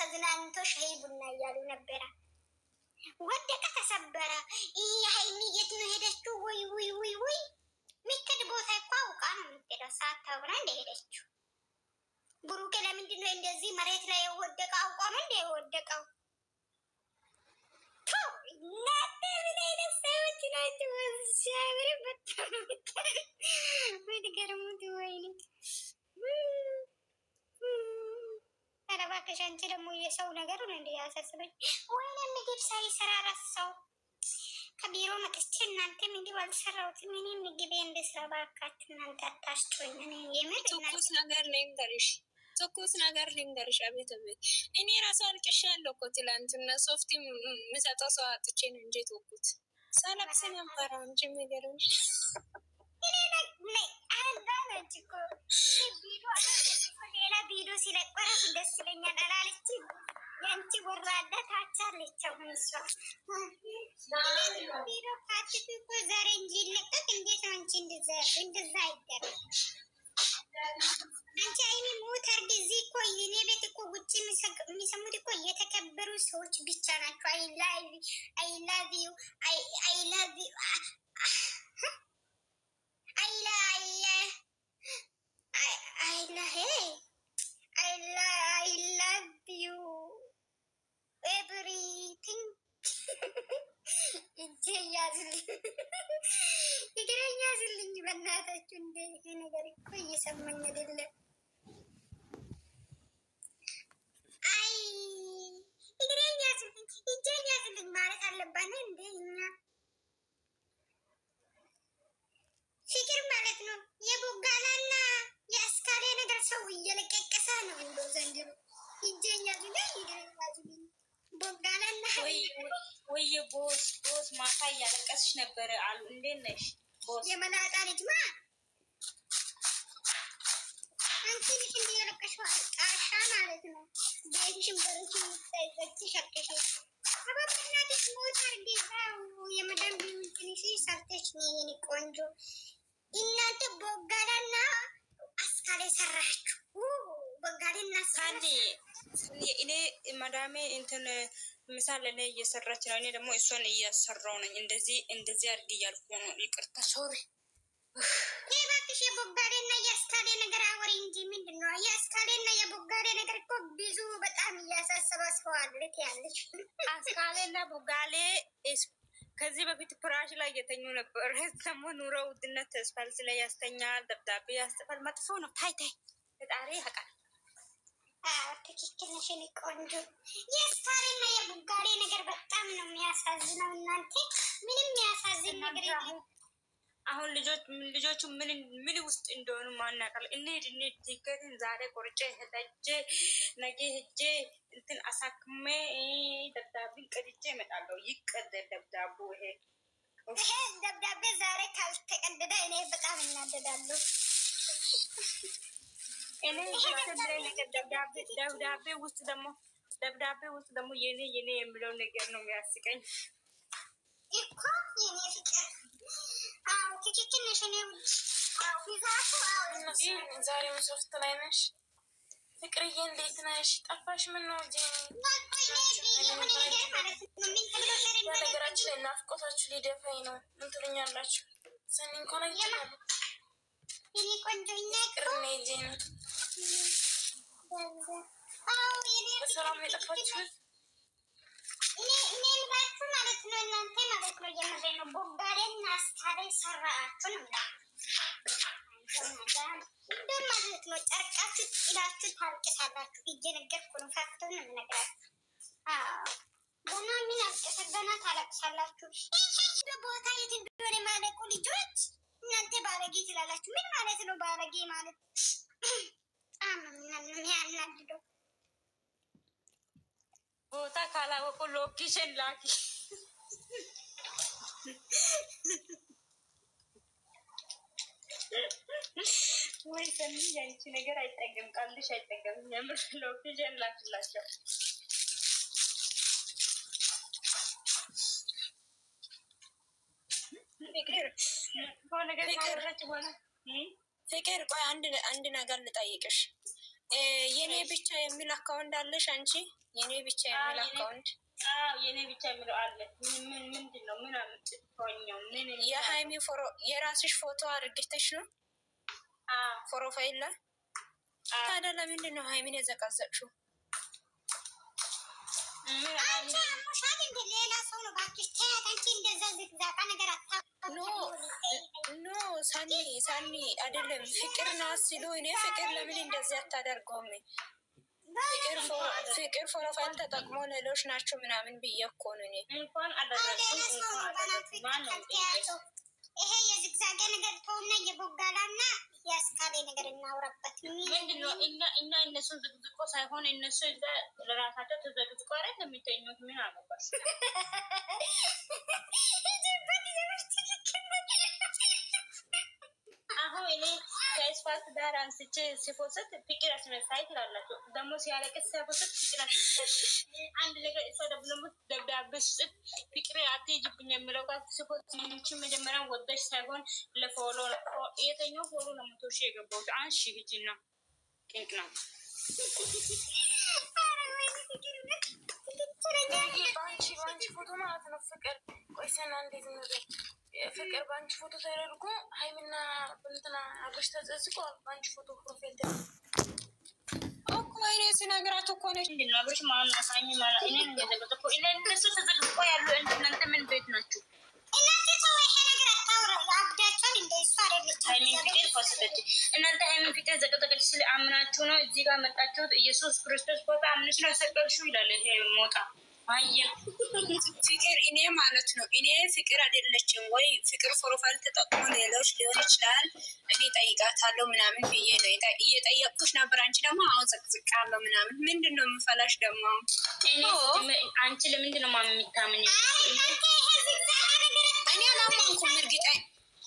ተዝናንቶ ሻይ ቡና እያሉ ነበረ። ወደቀ፣ ተሰበረ። ሀይሚ የት ነው ሄደችው? ወይ ወይ ወይ ወይ ሚከድ ቦታ እኮ አውቃ ነው የምትሄደው። ሳታውቅ ነው እንደሄደችው። ብሩኬ ለምንድን ነው እንደዚህ መሬት ላይ የወደቀ? አውቃ ነው እንደ የወደቀው። እናንተ ምን አይነት ሰዎች ናቸው? ሲያምር በጣም ምትገርሙት። ወይኔ ኧረ እባክሽ አንቺ ደግሞ የሰው ነገር ነው እንደ ያሳስበኝ። ወይኔ ምግብ ሳይሰራ ረሳው። ከቢሮ መጥቼ እናንተ ምግብ አልሰራሁትም። እኔ ምግብ እንድስራ እባካችሁ እናንተ አታስችሁኝ። እኔ የምር ትኩስ ነገር ልንገርሽ፣ ትኩስ ነገር ልንገርሽ። አቤት አቤት! እኔ ራሱ አልቅሻለሁ እኮ ትላንትና ሶፍት የምሰጠው ሰው አጥቼ ነው እንጂ ተውኩት። ሳለቅስ ነበረ እንጂ የሚገርምሽ ሌላ ቪዲዮ ሲለቀረፍ ደስ ይለኛል አላለች። ያንቺ ወራዳ ታቻለች። አሁን እሷ ቪዲዮ ካትቱ እኮ ዛሬ እንጂ ይለቀቅ። እንዴት ነው አንቺ እንደዛ አይደረግ። አንቺ አይኔ ሞት አርጊ እኮ የኔ ቤት እኮ ውጭ የሚሰሙት እኮ የተከበሩ ሰዎች ብቻ ናቸው። አይ ላቭ ዩ ኤቭሪቲንግ እጄ ያዝልኝ በእናታችሁ። እንደ ይሄ ነገር እኮ እየሰማኝ አይደለም። አይ እግሬን ያዝልኝ፣ እጄን ያዝልኝ ማለት አለባን እንደ እኛ ፍቅር ማለት ነው። የቦጋላና የአስካሌ ነገር ሰው እየለቀቀሰ ነው እንዶ ዘንድሮ። እጄን ያዝልኝ፣ እግሬን ያዝልኝ። ቦጋላና ወይ ቦስ ማታ እያለቀስሽ ነበረ አሉ። እንዴት ነሽ ቦስ? የመላጣ ልጅ ማ አንቺ ልጅ እንዲያለቀሽው አልቃሻ ማለት ነው። ቤትሽን በሩሽን ምታይዘች ሸርቀሽ አባብናትሽ ሞት አርጌዛው የመደንብ ምንትንሽ ሰርተች ይህን ቆንጆ። እናንተ ቦጋላና አስካሌ ሰራችሁ። ቦጋሌና ሳንዲ እኔ ማዳሜ እንትን ምሳሌ ላይ እየሰራች ነው። እኔ ደግሞ እሷን እያሰራው ነኝ። እንደዚህ አድርግ እያልኩ ነው። ይቅርታ ሶሪ። እባክሽ የቦጋሌና የአስካሌ ነገር አወሪ እንጂ ምንድን ነው? የአስካሌና የቦጋሌ ነገር እኮ ብዙ በጣም እያሳሰበ ሰው አለት ያለች። አስካሌና ቦጋሌ ከዚህ በፊት ፍራሽ ላይ እየተኙ ነበር። ደግሞ ኑሮ ውድነት አስፋልት ላይ ያስተኛል፣ ደብዳቤ ያስጥፋል። መጥፎ ነው። ታይ ፈጣሪ ያውቃል። ትክክል ነሽ የኔ ቆንጆ። የአስካሌና የቦጋሌ ነገር በጣም ነው የሚያሳዝነው። እናንተ ምንም የሚያሳዝን ነገር የለም። አሁን ልጆቹ ምን ውስጥ እንደሆኑ ማናቀል። እንሂድ ቲኬትን ዛሬ ቆርጬ ሄጄ ነገ ሄጄ እንትን አሳክሜ ደብዳቤ ቀድጄ እመጣለሁ። ይቀደድ ደብዳቤ። ይሄ ደብዳቤ ዛሬ ካልተቀደደ እኔ በጣም እናደዳለሁ። እኔ ደብዳቤ ውስጥ ደግሞ የኔ የሚለው ነገር ነው የሚያስቀኝ እኮ የኔ ፍቅር። አዎ ትክክል ነሽ። እኔ ዛሬ ሶፍት ላይ ነሽ ፍቅርዬ? እንዴት ነሽ? ጠፋሽ? ምን ነው ነገራችን ላይ ናፍቆታችሁ ሊደፋኝ ነው። ምን ትሉኛላችሁ? ሰኒ እንኳን አይችላሉ። የኔ ቆንጆኛ ፍቅር ነ ጄ በሰላም የጠፋችሁ እኔ ልባችሁ ማለት ነው። እናንተ ማለት ነው የምሬ ነው። ቦጋሌና አስካሌ ሰራችሁ ነው እንደም ማለት ነው። ጨርቃችሁ ጥላችሁ ታልቅሳላችሁ። እየነገርኩ ነው። ፋክተው ነው የምነግራችሁ። ገና ምን አልቀሰ ገና ታለቅሳላችሁ። ይሄ ቦታ የት እንደሆነ ማለቁ ልጆች እናንተ ባለጌ ትላላችሁ። ምን ማለት ነው ባለጌ ማለት? ያናድደው ቦታ ካላወቁ ሎኬሽን ላኪ። ወይ ሰኒ ያንቺ ነገር አይጠገም፣ ቃልሽ አይጠገም። የምር ሎኬሽን ላኪላቸው። ፍቅር ቆይ አንድ ነገር ልጠይቅሽ። የኔ ብቻ የሚል አካውንት አለሽ አንቺ? የኔ ብቻ የሚል አካውንት? የኔ ብቻ የሚለው አለ። ምንድን ነው? ምን አምጥቶኛው? ምን የሃይሚ የራስሽ ፎቶ አድርገሽ ነው ፕሮፋይል ላይ? ታዲያ ለምንድን ነው ሃይሚን የዘቀዘቅሽው? ሌላ ሰው ነው ባክሽ። ተያት አንቺ እንደዛ ዝግዛቃ ነገር ኖ ሳኒ አይደለም ፍቅር ናት ሲሉ እኔ ፍቅር ለምን እንደዚህ አታደርገውም? ፍቅር ፕሮፋይል ተጠቅሞ ሌሎች ናቸው ምናምን ብዬ እኮ ነው እኔ። እንኳን አደረግኩ ይሄ የዝግዛጋ ነገር ተውና የቦጋላና የአስካሌ ነገር እናውራበት። ምንድነው? እና እነሱን ዝግዝቆ ሳይሆን እነሱ እዛ ለራሳቸው ተዘግዝቆ አይደል የሚተኙት? ምን አገባሽ? አሁን እኔ ከስፋልት ዳር አንስቼ ሲፎሰት ፍቅር አስመሳይ ትላላችሁ። ደግሞ ሲያለቅስ ሲያፎሰት ፍቅር አስመሳይ። አንድ ነገር እሷ ደግሞ ደብዳቤ ስጽፍ ፍቅር አትሄጂብኝ የሚለው ጋር ሲፎሰት መጀመሪያ ወደሽ ሳይሆን ለፎሎ የተኛው ፎሎ ለመቶ ሺህ የገባሁት አንሺ ሂጂና ቅንቅ ነው። ባንቺ ፎቶ ማለት ነው ፍቅር። ቆይ ሰና እንዴት ነው ፍቅር ባንቺ ፎቶ ተደርጎ ሃይሚና እንትና አብሽ ተዘዝቆ ባንቺ ፎቶ ፕሮፋይል እኮ እኔ ስነግራት እኮ ነሽ እንዴ ነው አብሽ ማን አሳኝ ማለት እኔ ነው የተዘቀጠኩ እነሱ ተዘቅቆ ያሉ እናንተ ምን ቤት ናችሁ? እናንተ ሰው ይሄ ነገር አታውራ አብዳቻን እንደ እሱ አይደለች። ሃይሚን ፍቅር ፈሰተች። እናንተ ሃይሚን ፍቅር ዘቀጠቀች ስለ አምናችሁ ነው እዚህ ጋር መጣችሁት። ኢየሱስ ክርስቶስ ፎቶ አምነሽ ነው ሰቀልሽው ይላል ይሄ ሞጣ ፍቅር እኔ ማለት ነው። እኔ ፍቅር አይደለችም ወይ ፍቅር ፕሮፋይል ተጠቅሞ ሌሎች ሊሆን ይችላል። እኔ ጠይቃታለሁ ምናምን ብዬ ነው እየጠየቅኩሽ ነበር። አንቺ ደግሞ አሁን ዘቅዝቃለሁ ምናምን ምንድን ነው የምፈላሽ ደግሞ? አንቺ ለምንድን ነው ማም የሚታምኝ? እኔ አላመንኩም። እርግጠኛ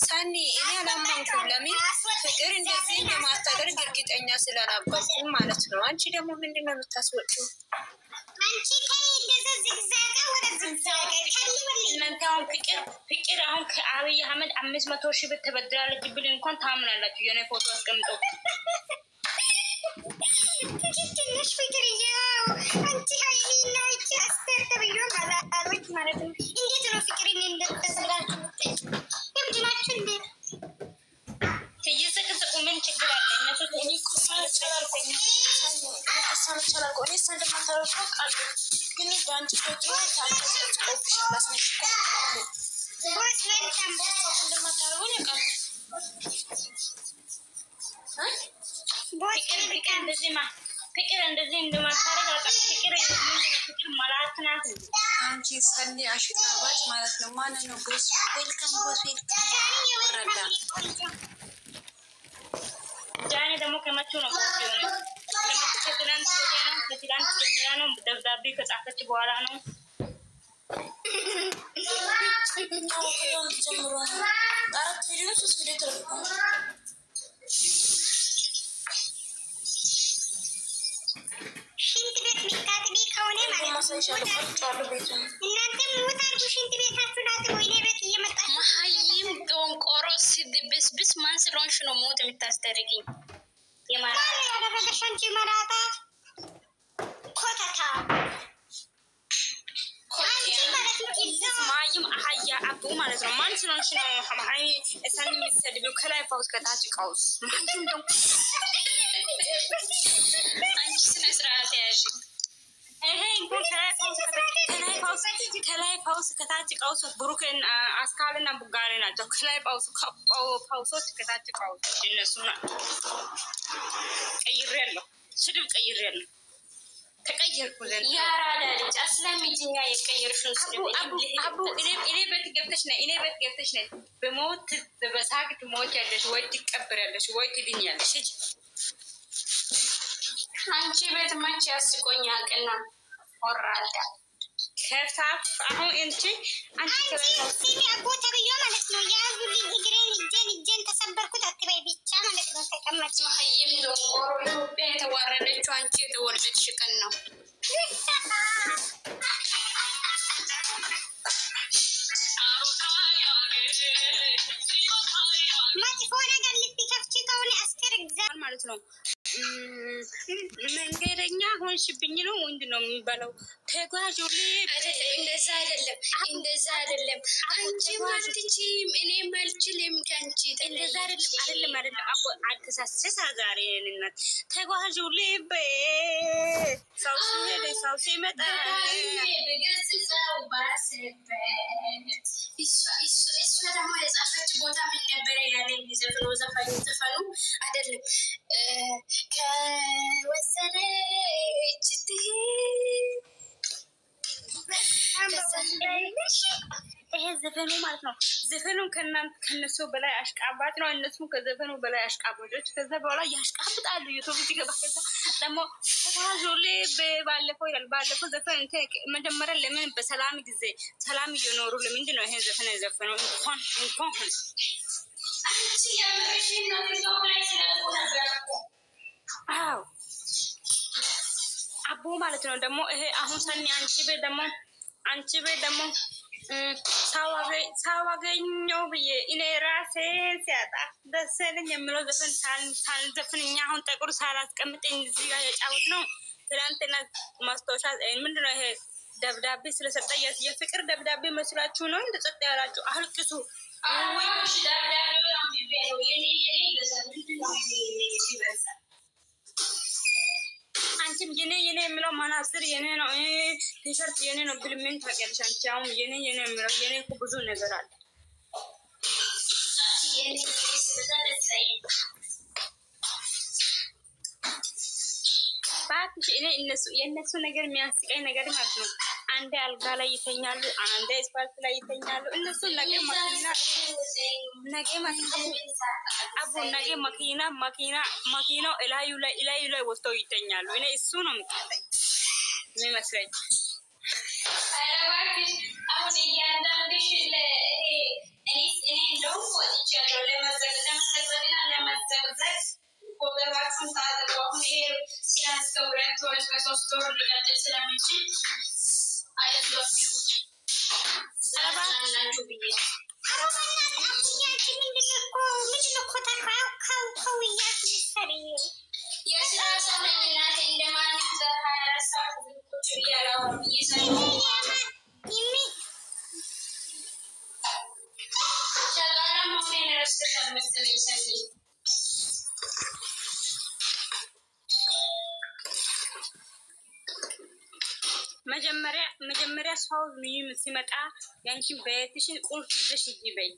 ሳኒ እኔ አላመንኩም። ለምን ፍቅር እንደዚህ የማታደርግ እርግጠኛ ስለነበርኩ ማለት ነው። አንቺ ደግሞ ምንድን ነው የምታስወጪው? አንቺ ከእንደዛ ዝግዛጋ ወደ ዝግዛጋ እናንተ አሁን ፍቅር አሁን ከአብይ አህመድ 500 ሺህ ብር ተበድራለች ብል እንኳን ታምናላችሁ? የኔ ፎቶ አስቀምጦ ትንሽ ፍቅር ያው አንቺ ሃይሚና እቺ አስተር ተብሎ ማላሮች ማለት ነው። እንዴት ነው ፍቅርን እንደተሰራችሁ የምድናችሁ እንዴ? ትይዘቅዝቁ ምን ችግር አለ? እነሱ እኔ ግን በአንቺ ፎቶ ፍቅር እንደዚህ እንደማታረግ ፍቅር መላእክት ናት። አንቺ ሰኒ አሽቃባጭ ማለት ነው። ማን ነው ቦስ? ዌልካም ቦስ ዌልካም። ወረዳ ጃኔ ደግሞ ከመቼ ነው ቦስ የሆነ? ከትላንት ወዲያ ነው። ከትላንት ጀምራ ነው ደብዳቤ ከጻፈች በኋላ ነው። ጀምሮ 4 ቪዲዮ 3 ቪዲዮ ተለቀቀ። ሽንት ቤት ሚታጥቢ ከሆነ ማለት ነው እናንተ ሞታርጉ ሽንት ቤታችሁ ናት። ወይኔ ቤት እየመጣች መሀይም ዶንቆሮ ሲድብስብስ ማን ስለሆንሽ ነው ሞት የምታስደርጊኝ? ያደረገሽ አንቺ መራታ ኮተታ ማይም አህያ አቡ ማለት ነው። ማን ስለሆንሽ ነው ሀይ እሳን የሚሰድቢው? ከላይ ፋውስ ከታች ቀውስ ማንቱም ደም አንቺ ስነ ስርዓት ያዥ። ይሄ እንኳን ከላይ ፋውስ ከታች ቀውስ ብሩክን አስካልና ቡጋሬ ናቸው። ከላይ ፋውሶች ከታች ቀውስ እነሱ ናቸው። ቀይሬያለሁ፣ ስድብ ቀይሬያለሁ። ተቀየርኩ ዘንድ ያራዳ ልጅ አስለምጂኛ የቀየርሽውን ስድብ አቡ እኔ ቤት ገብተሽ ነይ በሞት በሳቅ ትሞቻለሽ ወይ ትቀበሪያለሽ ወይ ትድኛለሽ። እጂ አንቺ ቤት መቼ ያስቆኛል? ቀና ወራዳ ከታፍ አሁን አንቺ ሲሚ አቦታ ብዬ ማለት ነው። ያዙልኝ እጄን ተሰበርኩት አትበይ ብቻ ማለት ነው። ተቀመጭ መሀይም ዶንቆሮ ኢትዮጵያ የተዋረደችው አንቺ የተወለድሽ ቀን ነው። መጥፎ ነገር ልትከፍቺ ከሆነ አስከር ማለት ነው። መንገደኛ ሆንሽብኝ ነው ምንድን ነው የሚባለው? ተጓዥ እንደዛ አይደለም። አንቺ ማልችም እኔም አልችልም ከአንቺ እንደዛ አይደለም። አቦ አልተሳሰሳ ዛሬ እናት ተጓዥ ልቤ ሰው ሲሄድ ሰው ሲመጣ በገጽታው ባሰበት እሷ ደግሞ የጻፈች ቦታ ምን ነበረ ያለኝ ዘፈኑ አይደለም ከወሰነች ይሄ ዘፈኑ ማለት ነው። ዘፈኑ ከነሱ በላይ አሽቃባጭ ነው። እነሱም ከዘፈኑ በላይ አሽቃባጮች። ከዛ በኋላ ያሽቃብጣሉ። ዩቱብ ሲገባ ከዛ ደግሞ ተጓዦሌ ባለፈው ይላል። ባለፈው ዘፈን መጀመሪያ ለምን በሰላም ጊዜ ሰላም እየኖሩ ለምንድን ነው ይሄን ዘፈን የዘፈነው? እንኳን አንቺ ያመረሽኝ ነው ነው ላይ ነበር እኮ አዎ አቦ ማለት ነው። ደግሞ ይሄ አሁን ሰኒ አንቺ ቤት ደግሞ ሳዋገኘው ብዬ እኔ ራሴ ሲያጣ ደስ ያለኝ የምለው ዘፈን ሳልዘፍን እኛ አሁን ጠቁር ሳላስቀምጥ እዚህ ጋር የጫወት ነው። ትናንትና ማስታወሻ ምንድነው ይሄ ደብዳቤ ስለሰጠ የፍቅር ደብዳቤ መስላችሁ ነው እንደ ጸጥ ያላችሁ? አልቅሱ ወይ ደብዳቤው አንብቤ ነው የኔ ይበዛል። ምንድነው የኔ ይበዛል? አንቺም የኔ የምለው ማናስር የኔ ነው፣ ቲሸርት የኔ ነው ብል ምን ታውቂያለሽ አንቺ? አሁን የኔ የምለው የኔ እኮ ብዙ ነገር አለ። ባክሽ እኔ የእነሱ ነገር የሚያስቀኝ ነገር ማለት ነው። አንዴ አልጋ ላይ ይተኛሉ፣ አንዴ አስፋልት ላይ ይተኛሉ። እነሱ ነገ መኪናው እላዩ ላይ ወጥተው ይተኛሉ። እኔ እሱ ነው የሚመስለኝ። አሁን እያንዳንድሽ እኔ እንደውም ወጥቻለሁ ለመዘግዘግ ወገባችሁን ታጥቁ። አሁን ይሄ እስከ 2 ወር እስከ 3 ወር ሊቀጥል ስለሚችል አይዟችሁ አላችሁ ብዬ የስራ ሰው ነኝ እናቴ እንደማንም ለ24 ሰዓት ቁጭ ብዬ አላወራም። ሸጋራ መሆኔን ረስተሻል መሰለኝ ሰኒ። መጀመሪያ ሰው ሲመጣ ያንቺን ቤትሽን ቁልፍ ይዘሽ ሂጂ በይ።